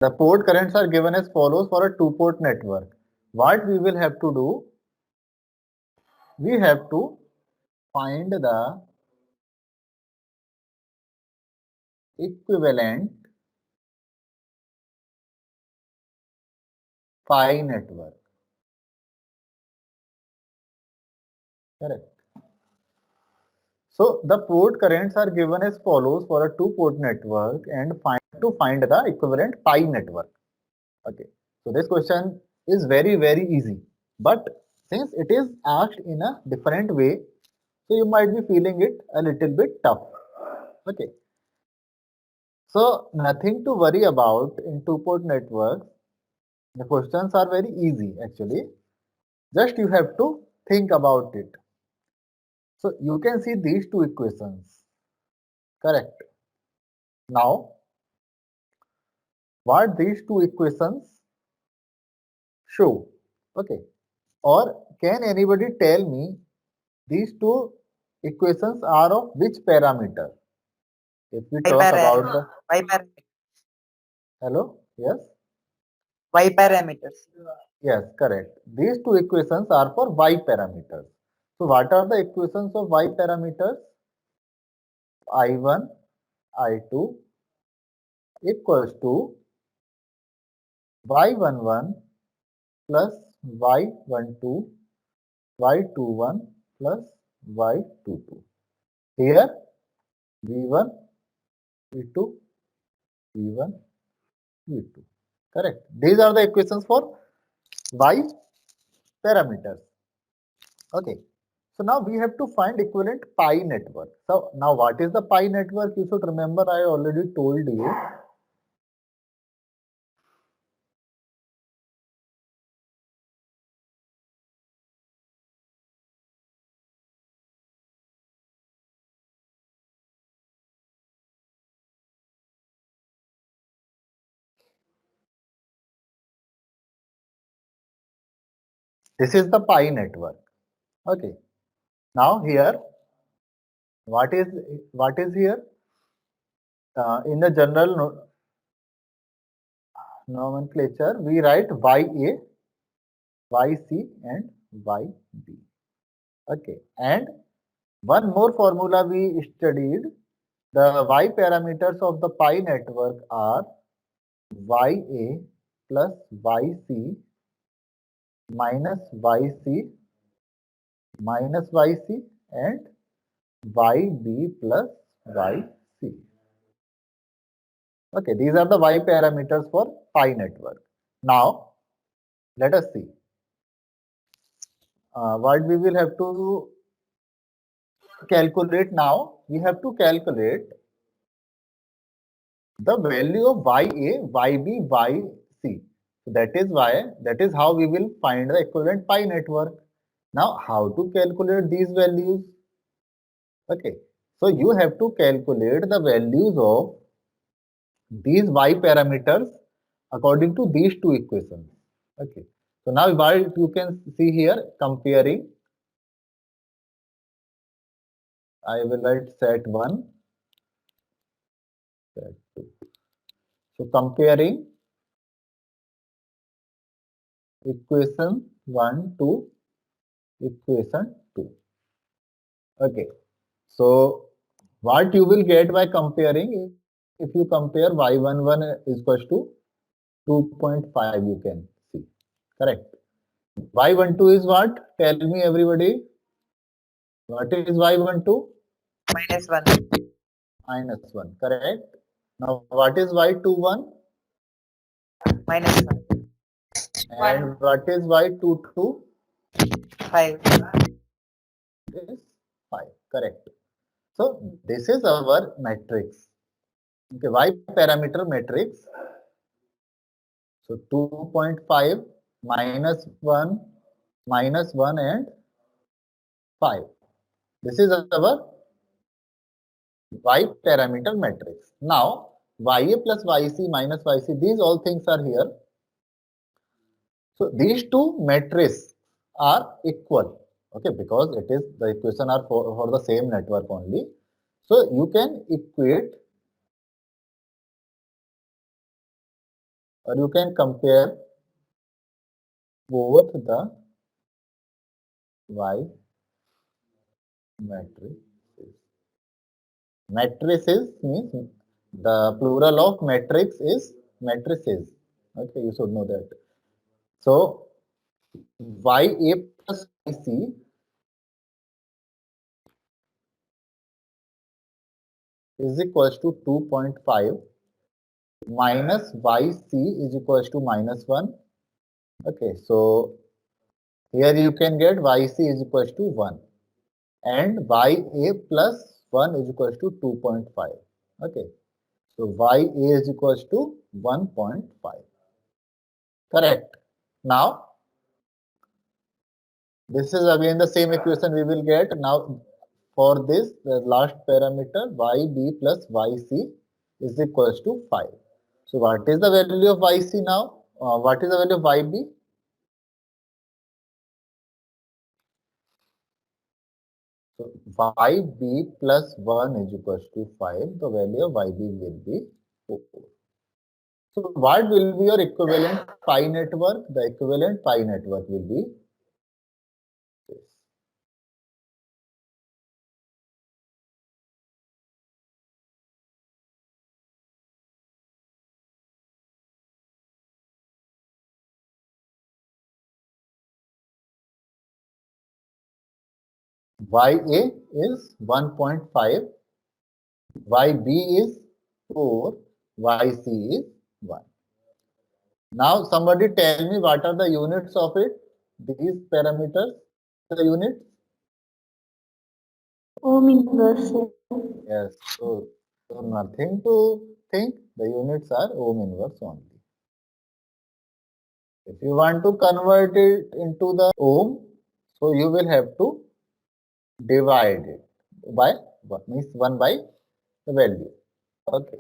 The port currents are given as follows for a two-port network. What we will have to do, we have to find the equivalent pi network. Correct. So the port currents are given as follows for a two-port network and find the equivalent pi network. Okay. So this question is very easy, but since it is asked in a different way, so you might be feeling it a little bit tough. Okay. So nothing to worry about in two-port networks. The questions are very easy actually. Just you have to think about it. So you can see these two equations. Correct. Now, what these two equations show? Okay. Or can anybody tell me these two equations are of which parameter? If we Y talk about parameter. the Y parameter. hello, yes, Y parameters. yes, correct. These two equations are for y parameters. So what are the equations of y parameters? I1, I2 equals to y11 plus y12, y21 plus y22. Here v1, v2, v1, v2. Correct. These are the equations for y parameters. Okay. So now we have to find equivalent pi network. So now what is the pi network? You should remember I already told you. This is the pi network. Okay. Now here, what is here? In the general nomenclature, we write YA, YC and YB. Okay. And one more formula we studied. The Y parameters of the pi network are YA plus YC minus YC minus YC and YB plus YC. Okay, these are the Y parameters for pi network. Now, let us see what we will have to calculate now. We have to calculate the value of YA, YB, YC. So that is how we will find the equivalent pi network. Now, how to calculate these values? Okay, so you have to calculate the values of these y parameters according to these two equations. Okay, so now what you can see here comparing, I will write set 1, set 2. So comparing equation 1 to equation 2. Okay, so what you will get by comparing, if you compare y11 is equals to 2.5, you can see. Correct. Y12 is what? Tell me everybody. What is Y12? -1. Minus 1. Correct. Now what is Y21? -1. And what is Y22? 5. Is 5. Correct. So this is our matrix. Okay, Y parameter matrix. So 2.5 minus 1 and 5. This is our Y parameter matrix. Now YA plus YC minus YC, these all things are here. So these two matrices are equal. Okay, because it is the equation are for the same network only. So you can equate or you can compare both the Y matrices. Matrices means the plural of matrix is matrices. Okay, you should know that. So YA plus YC is equals to 2.5 minus YC is equals to -1. Okay, so here you can get YC is equals to 1 and YA plus 1 is equals to 2.5. Okay, so YA is equals to 1.5. Correct. Now, this is again the same equation we will get. Now, for this, the last parameter YB plus YC is equals to 5. So, what is the value of YC now? What is the value of YB? So, YB plus 1 is equals to 5. The value of YB will be 4. So, what will be your equivalent pi network? The equivalent pi network will be this. YA is 1.5, YB is 4, YC is 1. Now somebody tell me what are the units of it? These parameters, the units? Ohm inverse. Yes, so nothing to think, the units are ohm inverse only. If you want to convert it into the ohm, so you will have to divide it by what means 1 by the value. Okay.